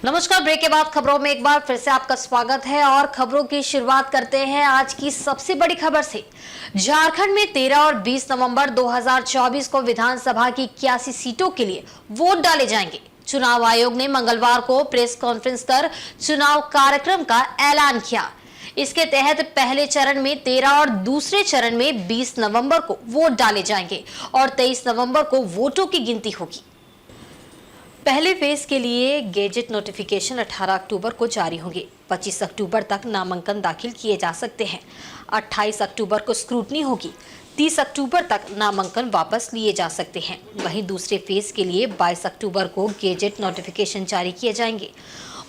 नमस्कार। ब्रेक के बाद खबरों में एक बार फिर से आपका स्वागत है और खबरों की शुरुआत करते हैं आज की सबसे बड़ी खबर से। झारखंड में 13 और 20 नवंबर 2024 को विधानसभा की 81 सीटों के लिए वोट डाले जाएंगे। चुनाव आयोग ने मंगलवार को प्रेस कॉन्फ्रेंस कर चुनाव कार्यक्रम का ऐलान किया। इसके तहत पहले चरण में 13 और दूसरे चरण में 20 नवंबर को वोट डाले जाएंगे और 23 नवंबर को वोटों की गिनती होगी। पहले फेज के लिए गेजेट नोटिफिकेशन 18 अक्टूबर को जारी होंगे। 25 अक्टूबर तक नामांकन दाखिल किए जा सकते हैं। 28 अक्टूबर को स्क्रूटनी होगी। 30 अक्टूबर तक नामांकन वापस लिए जा सकते हैं। वहीं दूसरे फेज के लिए 22 अक्टूबर को गेजेट नोटिफिकेशन जारी किए जाएंगे।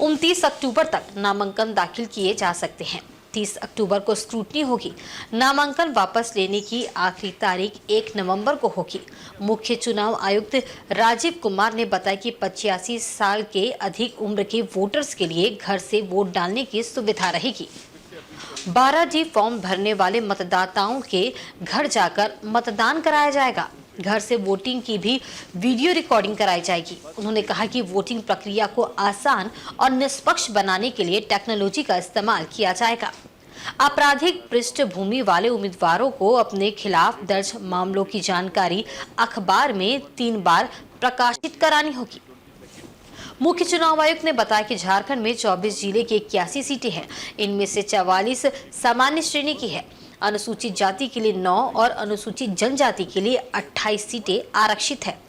29 अक्टूबर तक नामांकन दाखिल किए जा सकते हैं। 30 अक्टूबर को स्क्रूटनी होगी। नामांकन वापस लेने की आखिरी तारीख 1 नवंबर को होगी। मुख्य चुनाव आयुक्त राजीव कुमार ने बताया कि 85 साल के अधिक उम्र के वोटर्स के लिए घर से वोट डालने की सुविधा रहेगी। 12G फॉर्म भरने वाले मतदाताओं के घर जाकर मतदान कराया जाएगा। घर से वोटिंग की भी वीडियो रिकॉर्डिंग कराई जाएगी। उन्होंने कहा कि वोटिंग प्रक्रिया को आसान और निष्पक्ष बनाने के लिए टेक्नोलॉजी का इस्तेमाल किया जाएगा। आपराधिक पृष्ठभूमि वाले उम्मीदवारों को अपने खिलाफ दर्ज मामलों की जानकारी अखबार में 3 बार प्रकाशित करानी होगी। मुख्य चुनाव आयुक्त ने बताया कि झारखंड में 24 जिले की 81 सीटें हैं। इनमें से 44 सामान्य श्रेणी की है। अनुसूचित जाति के लिए 9 और अनुसूचित जनजाति के लिए 28 सीटें आरक्षित है।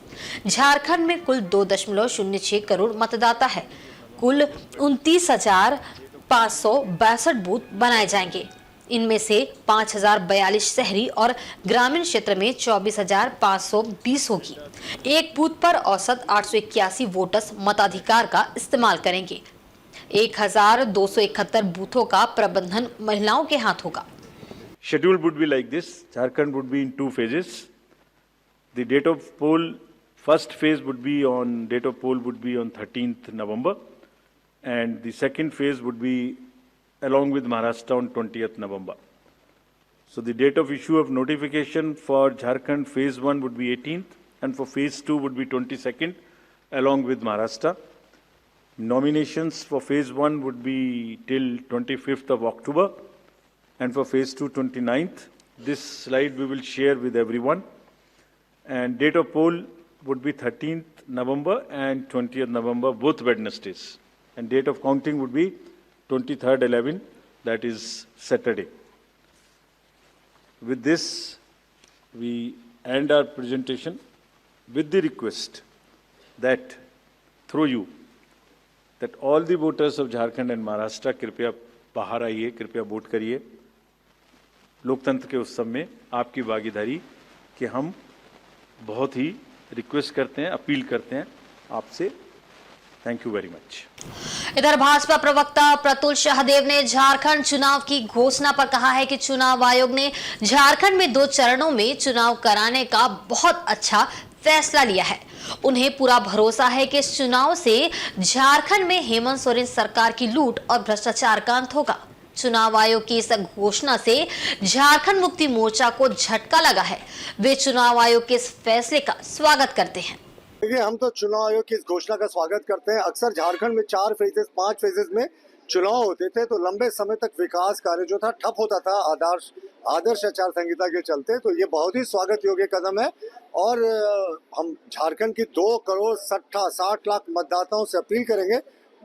झारखंड में कुल 2.06 करोड़ मतदाता है। कुल 29,562 बूथ बनाए जाएंगे। इनमें से 5,042 शहरी और ग्रामीण क्षेत्र में 24,520 होगी। एक बूथ पर औसत 881 वोटर्स मताधिकार का इस्तेमाल करेंगे। 1,271 बूथों का प्रबंधन महिलाओं के हाथ होगा। Schedule would be like this. Jharkhand would be in 2 phases. The date of poll, first phase would be on 13th November, and the second phase would be along with Maharashtra on 20th November. So the date of issue of notification for Jharkhand phase 1 would be 18th, and for phase 2 would be 22nd along with Maharashtra. Nominations for phase 1 would be till 25th of October. And for phase 2, 29th. This slide we will share with everyone. And date of poll would be 13th November and 20th November, both Wednesdays. And date of counting would be 23rd 11, that is Saturday. With this, we end our presentation with the request that through you, that all the voters of Jharkhand and Maharashtra कृपया बाहर आइए, कृपया vote करिए। लोकतंत्र के उत्सव में आपकी भागीदारी कि हम बहुत ही रिक्वेस्ट करते हैं, अपील करते हैं आपसे। Thank you very much. इधर भाजपा प्रवक्ता प्रतुल शाहदेव ने झारखंड चुनाव की घोषणा पर कहा है कि चुनाव आयोग ने झारखंड में 2 चरणों में चुनाव कराने का बहुत अच्छा फैसला लिया है। उन्हें पूरा भरोसा है कि इस चुनाव से झारखंड में हेमंत सोरेन सरकार की लूट और भ्रष्टाचार का अंत होगा। चुनाव आयोग की इस घोषणा से झारखंड मुक्ति मोर्चा को झटका लगा है। वे चुनाव आयोग के इस फैसले का स्वागत करते हैं। देखिए, हम तो चुनाव आयोग की इस घोषणा का स्वागत करते हैं। अक्सर झारखंड में 4 फेजेस 5 फेजेस में चुनाव होते थे, तो लंबे समय तक विकास कार्य जो था ठप होता था आदर्श आचार संहिता के चलते। तो ये बहुत ही स्वागत योग्य कदम है और हम झारखंड की 2 करोड़ 60 लाख मतदाताओं से अपील करेंगे,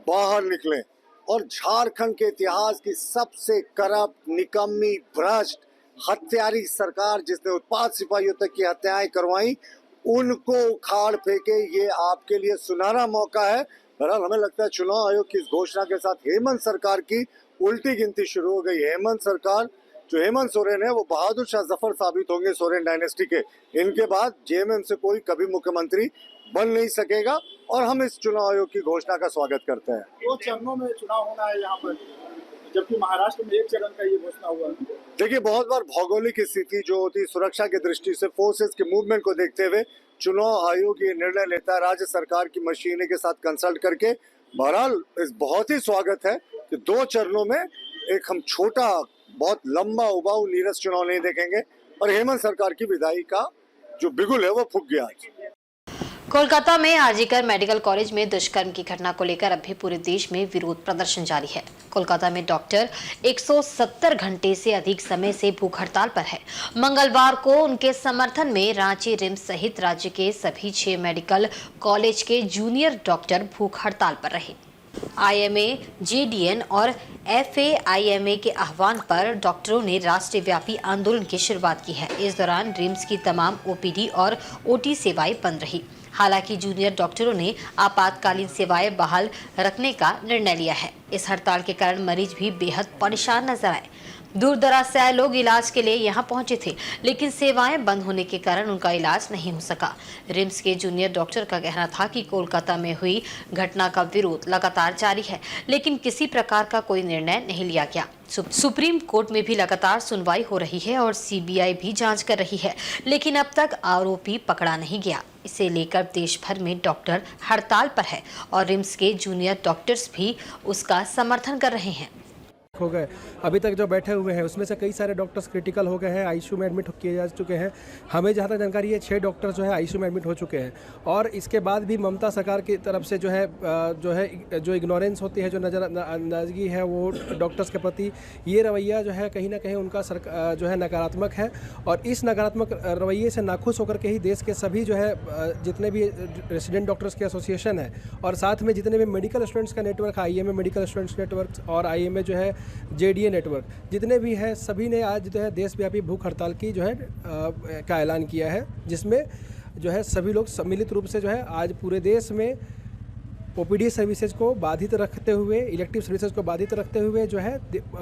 बाहर निकलें और झारखंड के इतिहास की सबसे करप्ट, निकम्मी, भ्रष्ट, हत्यारी सरकार जिसने उत्पाद सिपाहियों तक की हत्याएं करवाई, उनको उखाड़ फेंके। ये आपके लिए सुनहरा मौका है। बहरहाल हमें लगता है चुनाव आयोग की इस घोषणा के साथ हेमंत सरकार की उल्टी गिनती शुरू हो गई। हेमंत सरकार, जो हेमंत सोरेन है, वो बहादुर शाह जफर साबित होंगे सोरेन डायनेस्टी के। इनके बाद जेएमएम से कोई कभी मुख्यमंत्री बन नहीं सकेगा और हम इस चुनाव आयोग की घोषणा का स्वागत करते हैं। 2 चरणों में चुनाव होना है यहाँ पर, जबकि महाराष्ट्र में 1 चरण का ये घोषणा हुआ है। देखिए, बहुत बार भौगोलिक स्थिति जो होती है, सुरक्षा की दृष्टि से, फोर्सेस के मूवमेंट को देखते हुए चुनाव आयोग ये निर्णय लेता है राज्य सरकार की मशीनरी के साथ कंसल्ट करके। बहरहाल इस बहुत ही स्वागत है कि 2 चरणों में एक हम छोटा, बहुत लंबा, उबाऊ, नीरस चुनाव नहीं देखेंगे और हेमंत सरकार की विदाई का जो बिगुल है वो फूक गया। कोलकाता में आरजीकर मेडिकल कॉलेज में दुष्कर्म की घटना को लेकर अब भी पूरे देश में विरोध प्रदर्शन जारी है। कोलकाता में डॉक्टर 170 घंटे से अधिक समय से भूख हड़ताल पर है। मंगलवार को उनके समर्थन में रांची रिम्स सहित राज्य के सभी 6 मेडिकल कॉलेज के जूनियर डॉक्टर भूख हड़ताल पर रहे। आईएमए, जेडीएन और एफएआईएमए के आह्वान पर डॉक्टरों ने राष्ट्रव्यापी आंदोलन की शुरुआत की है। इस दौरान रिम्स की तमाम ओपीडी और ओटी सेवाएं बंद रही। हालांकि जूनियर डॉक्टरों ने आपातकालीन सेवाएं बहाल रखने का निर्णय लिया है। इस हड़ताल के कारण मरीज भी बेहद परेशान नजर आए। दूर दराज से आए लोग इलाज के लिए यहां पहुंचे थे, लेकिन सेवाएं बंद होने के कारण उनका इलाज नहीं हो सका। रिम्स के जूनियर डॉक्टर का कहना था कि कोलकाता में हुई घटना का विरोध लगातार जारी है, लेकिन किसी प्रकार का कोई निर्णय नहीं लिया गया। सुप्रीम कोर्ट में भी लगातार सुनवाई हो रही है और सीबीआई भी जांच कर रही है, लेकिन अब तक आरोपी पकड़ा नहीं गया। इसे लेकर देश भर में डॉक्टर हड़ताल पर है और रिम्स के जूनियर डॉक्टर्स भी उसका समर्थन कर रहे हैं। हो गए अभी तक जो बैठे हुए हैं उसमें से कई सारे डॉक्टर्स क्रिटिकल हो गए हैं, आईसीयू में एडमिट किए जा चुके हैं। हमें जहाँ तक जानकारी है 6 डॉक्टर्स जो है आईसीयू में एडमिट हो चुके हैं। और इसके बाद भी ममता सरकार की तरफ से जो इग्नोरेंस होती है, जो नज़रअंदाजगी है वो डॉक्टर्स के प्रति, ये रवैया जो है कहीं ना कहीं उनका जो है नकारात्मक है। और इस नकारात्मक रवैये से नाखुश होकर के ही देश के सभी जो है जितने भी रेसिडेंट डॉक्टर्स के एसोसिएशन है और साथ में जितने भी मेडिकल स्टूडेंट्स का network, IMA medical students network और आईएमए जो है जेडीए नेटवर्क, जितने भी हैं सभी ने आज जो है देशव्यापी भूख हड़ताल की जो है का ऐलान किया है, जिसमें जो है सभी लोग सम्मिलित रूप से जो है आज पूरे देश में ओपीडी सर्विसेज को बाधित रखते हुए, इलेक्टिव सर्विसेज को बाधित रखते हुए जो है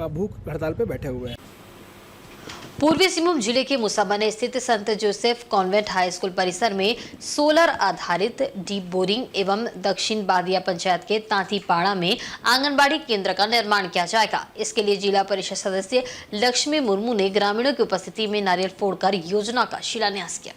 भूख हड़ताल पे बैठे हुए हैं। पूर्वी सिंहभूम जिले के मुसाबनी स्थित संत जोसेफ कॉन्वेंट हाई स्कूल परिसर में सोलर आधारित डीप बोरिंग एवं दक्षिण बादिया पंचायत के तांतीपाड़ा में आंगनबाड़ी केंद्र का निर्माण किया जाएगा। इसके लिए जिला परिषद सदस्य लक्ष्मी मुर्मू ने ग्रामीणों की उपस्थिति में नारियल फोड़कर योजना का शिलान्यास किया।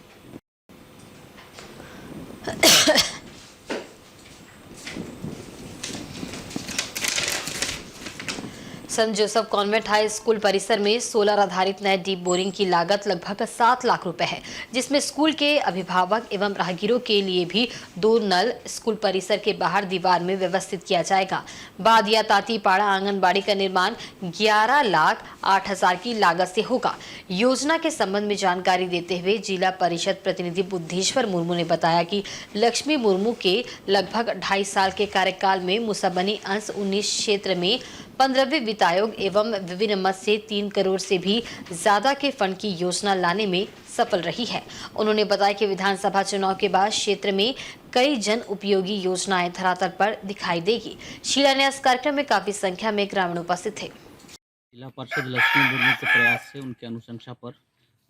संत जोसेफ कॉन्वेंट हाई स्कूल परिसर में सोलर आधारित नए डीप बोरिंग की लागत लगभग 7 लाख रुपए है, जिसमें स्कूल के अभिभावक एवं राहगीरों के लिए भी 2 नल स्कूल परिसर के बाहर दीवार में व्यवस्थित किया जाएगा। बादिया तांतीपाड़ा आंगनबाड़ी का निर्माण 11,08,000 की लागत से होगा। योजना के संबंध में जानकारी देते हुए जिला परिषद प्रतिनिधि बुद्धेश्वर मुर्मू ने बताया कि लक्ष्मी मुर्मू के लगभग 2.5 साल के कार्यकाल में मुसाबनी अंश 19 क्षेत्र में 15वें वित्त आयोग एवं विभिन्न मद से 3 करोड़ से भी ज्यादा के फंड की योजना लाने में सफल रही है। उन्होंने बताया कि विधानसभा चुनाव के बाद क्षेत्र में कई जन उपयोगी योजनाएं धरातल पर दिखाई देगी। शिलान्यास कार्यक्रम में काफी संख्या में ग्रामीण उपस्थित थे। जिला परिषद लक्ष्मी मुर्मू के प्रयास से, उनके अनुशंसा पर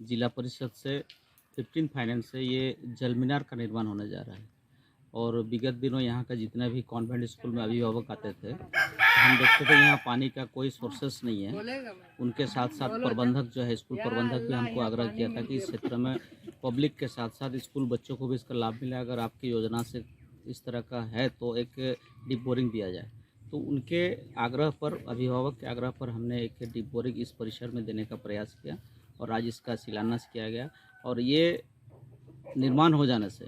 जिला परिषद से 15 फाइनेंस से ये जल मीनार का निर्माण होने जा रहा है। और विगत दिनों यहाँ का जितने भी कॉन्वेंट स्कूल में अभिभावक आते थे, हम देखते थे यहाँ पानी का कोई सोर्सेस नहीं है। उनके साथ साथ प्रबंधक जो है, स्कूल प्रबंधक भी हमको आग्रह किया था कि इस क्षेत्र में पब्लिक के साथ साथ स्कूल बच्चों को भी इसका लाभ मिले। अगर आपकी योजना से इस तरह का है तो एक डीप बोरिंग दिया जाए। तो उनके आग्रह पर, अभिभावक के आग्रह पर हमने एक डीप बोरिंग इस परिसर में देने का प्रयास किया और आज इसका शिलान्यास किया गया। और ये निर्माण हो जाने से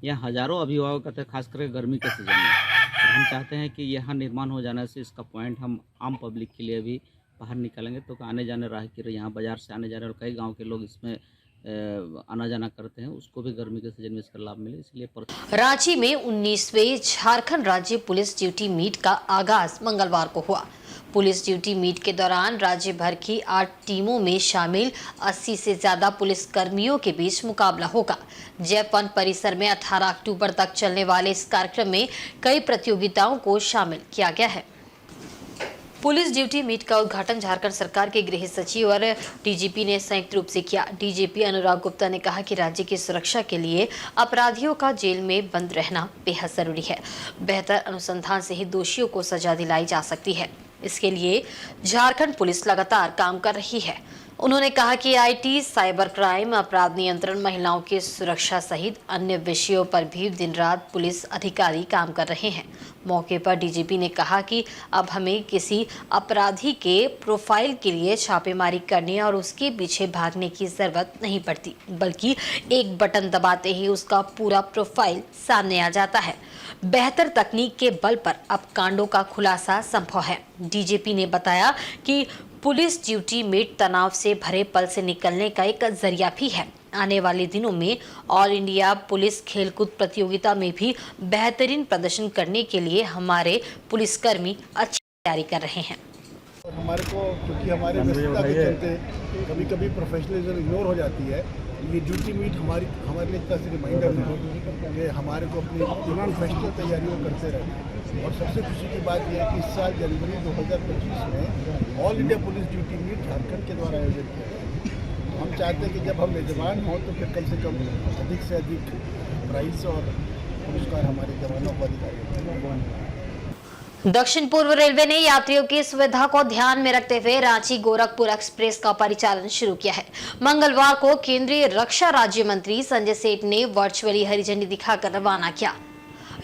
यहाँ हज़ारों अभिभावक आते हैं, खास करके गर्मी के सीजन में। हम चाहते हैं कि यहाँ निर्माण हो जाने से इसका पॉइंट हम आम पब्लिक के लिए भी बाहर निकालेंगे, तो आने जाने राहगीर, यहाँ बाजार से आने जाने और कई गांव के लोग इसमें आना जाना करते हैं, उसको भी गर्मी के सीजन में इसका लाभ मिले। इसलिए रांची में 19वें झारखंड राज्य पुलिस ड्यूटी मीट का आगाज मंगलवार को हुआ। पुलिस ड्यूटी मीट के दौरान राज्य भर की 8 टीमों में शामिल 80 से ज्यादा पुलिस कर्मियों के बीच मुकाबला होगा। जयफन परिसर में 18 अक्टूबर तक चलने वाले इस कार्यक्रम में कई प्रतियोगिताओं को शामिल किया गया है। पुलिस ड्यूटी मीट का उद्घाटन झारखंड सरकार के गृह सचिव और डीजीपी ने संयुक्त रूप से किया। डीजीपी अनुराग गुप्ता ने कहा कि राज्य की सुरक्षा के लिए अपराधियों का जेल में बंद रहना बेहद जरूरी है। बेहतर अनुसंधान से ही दोषियों को सजा दिलाई जा सकती है। इसके लिए झारखंड पुलिस लगातार काम कर रही है। उन्होंने कहा कि आईटी, साइबर क्राइम, अपराध नियंत्रण, महिलाओं की सुरक्षा सहित अन्य विषयों पर भी दिन रात पुलिस अधिकारी काम कर रहे हैं। मौके पर डीजीपी ने कहा कि अब हमें किसी अपराधी के प्रोफाइल के लिए छापेमारी करने और उसके पीछे भागने की जरूरत नहीं पड़ती, बल्कि एक बटन दबाते ही उसका पूरा प्रोफाइल सामने आ जाता है। बेहतर तकनीक के बल पर अब कांडों का खुलासा संभव है। डीजीपी ने बताया कि पुलिस ड्यूटी में तनाव से भरे पल से निकलने का एक जरिया भी है। आने वाले दिनों में ऑल इंडिया पुलिस खेलकूद प्रतियोगिता में भी बेहतरीन प्रदर्शन करने के लिए हमारे पुलिसकर्मी अच्छी तैयारी कर रहे हैं। हमारे को क्योंकि हमारे व्यस्तता के चलते कभी कभी प्रोफेशनलिज्म इग्नोर हो जाती है। ये ड्यूटी मीट हमारे लिए एक तरह से रिमाइंडर है कि हमारे को अपनी प्रोफेशनल तैयारियों करते रहना। और सबसे खुशी की बात यह है कि इस साल जनवरी 2025 में all India police duty meet Jharkhand के द्वारा आयोजित किया गया। तो हम चाहते हैं कि जब हम मेजबान हों तो फिर कम से कम अधिक से अधिक प्राइज और पुरस्कार हमारे जवानों को अधिकारियों। दक्षिण पूर्व रेलवे ने यात्रियों की सुविधा को ध्यान में रखते हुए रांची गोरखपुर एक्सप्रेस का परिचालन शुरू किया है। मंगलवार को केंद्रीय रक्षा राज्य मंत्री संजय सेठ ने वर्चुअली हरी झंडी दिखाकर रवाना किया।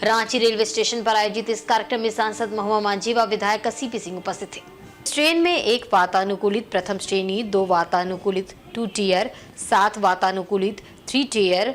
रांची रेलवे स्टेशन पर आयोजित इस कार्यक्रम में सांसद महुआ मांझी व विधायक सीपी सिंह उपस्थित थे। इस ट्रेन में 1 वातानुकूलित प्रथम श्रेणी, 2 वातानुकूलित 2 टियर, 7 वातानुकूलित 3 टियर,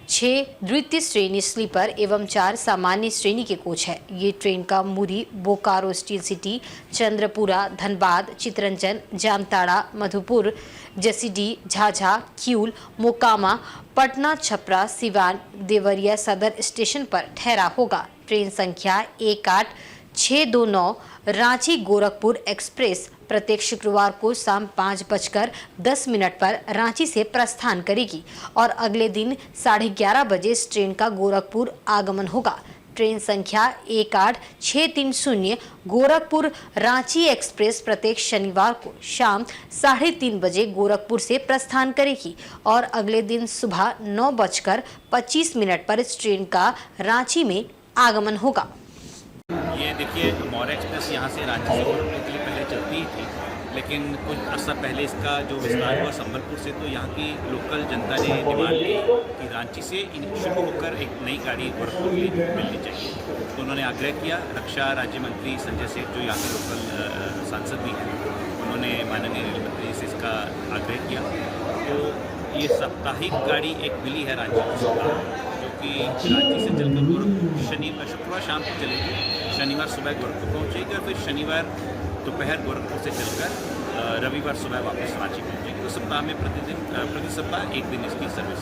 6 द्वितीय श्रेणी स्लीपर एवं 4 सामान्य श्रेणी के कोच है। ये ट्रेन का मुरी, बोकारो स्टील सिटी, चंद्रपुरा, धनबाद, चितरंजन, जामताड़ा, मधुपुर, जसीडीह, झाझा, किऊल, मोकामा, पटना, छपरा, सिवान, देवरिया सदर स्टेशन पर ठहरा होगा। ट्रेन संख्या 18629 रांची गोरखपुर एक्सप्रेस प्रत्येक शुक्रवार को शाम 5:10 पर रांची से प्रस्थान करेगी और अगले दिन 11:30 बजे इस ट्रेन का गोरखपुर आगमन होगा। ट्रेन संख्या 18630 गोरखपुर रांची एक्सप्रेस प्रत्येक शनिवार को शाम 3:30 बजे गोरखपुर से प्रस्थान करेगी और अगले दिन सुबह 9:25 पर इस ट्रेन का रांची में आगमन होगा। ये देखिए, मौर्य एक्सप्रेस यहाँ से रांची से गोरखपुर के लिए पहले चलती ही थी, लेकिन कुछ अर्सा पहले इसका जो विस्तार हुआ संबलपुर से, तो यहाँ की लोकल जनता ने डिमांड की कि रांची से शुरू होकर एक नई गाड़ी गोरखपुर के लिए मिलनी चाहिए। तो उन्होंने आग्रह किया। रक्षा राज्य मंत्री संजय सेठ जो यहाँ के लोकल सांसद भी हैं, उन्होंने माननीय रेल मंत्री से इसका आग्रह किया। तो ये साप्ताहिक गाड़ी एक मिली है रांची की, जो कि रांची से चलकर गोरखपुर शुक्रवार शाम को चलेगी, शनिवार सुबह गोरखपुर पहुँचेगी और फिर शनिवार दोपहर गोरखपुर से चलकर रविवार सुबह वापस रांची पहुँचेगी। तो सप्ताह में प्रति सप्ताह एक दिन इसकी सर्विस।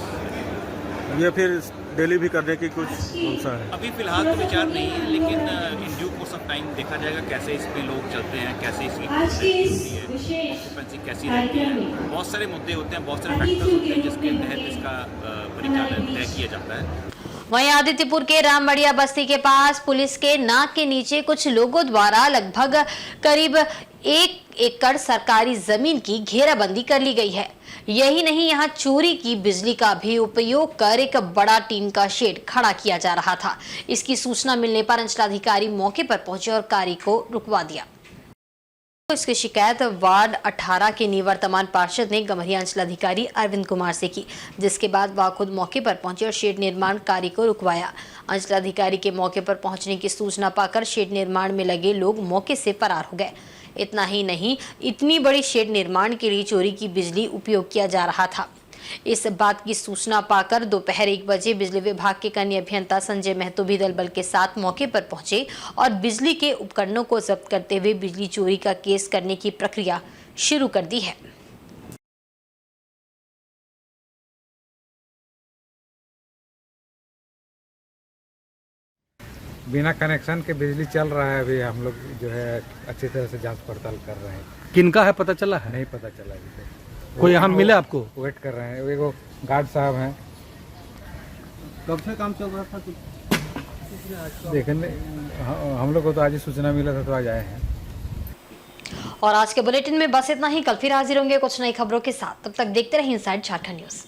ये फिर डेली भी करने की कुछ मंशा है? अभी फिलहाल तो विचार नहीं है, लेकिन in due course of time देखा जाएगा कैसे इस पे लोग चलते हैं, कैसे इसकी ऑक्यूपेंसी कैसी रहती है। बहुत सारे मुद्दे होते हैं, बहुत सारे फैक्टर्स होते हैं जिसके तहत इसका परिचालन तय किया जाता है। वहीं आदित्यपुर के रामबड़िया बस्ती के पास पुलिस के नाक के नीचे कुछ लोगों द्वारा लगभग करीब 1 एकड़ सरकारी जमीन की घेराबंदी कर ली गई है। यही नहीं, यहाँ चोरी की बिजली का भी उपयोग कर एक बड़ा टीन का शेड खड़ा किया जा रहा था। इसकी सूचना मिलने पर अंचलाधिकारी मौके पर पहुंचे और कार्य को रुकवा दिया। इसकी शिकायत वार्ड 18 के निवर्तमान पार्षद ने गम्हरिया अंचलाधिकारी अरविंद कुमार से की, जिसके बाद वह खुद मौके पर पहुंचे और शेड निर्माण कार्य को रुकवाया। अंचलाधिकारी के मौके पर पहुंचने की सूचना पाकर शेड निर्माण में लगे लोग मौके से फरार हो गए। इतना ही नहीं, इतनी बड़ी शेड निर्माण के लिए चोरी की बिजली उपयोग किया जा रहा था। इस बात की सूचना पाकर दोपहर 1 बजे बिजली विभाग के कनीय अभियंता संजय महतो भी दल बल के साथ मौके पर पहुंचे और बिजली के उपकरणों को जब्त करते हुए बिजली चोरी का केस करने की प्रक्रिया शुरू कर दी है। बिना कनेक्शन के बिजली चल रहा है। अभी हम लोग जो है अच्छी तरह से जांच पड़ताल कर रहे हैं। किनका है पता चला है? नहीं पता चला अभी तक। कोई यहाँ मिले आपको? वेट कर रहे हैं। वो गार्ड साहब हैं। कब से काम चल रहा था? देखने हम लोग को तो आज ही सूचना मिला था, तो आज आए हैं। और आज के बुलेटिन में बस इतना ही। कल फिर हाजिर होंगे कुछ नई खबरों के साथ। तब तक देखते रहिए इनसाइड झारखंड न्यूज।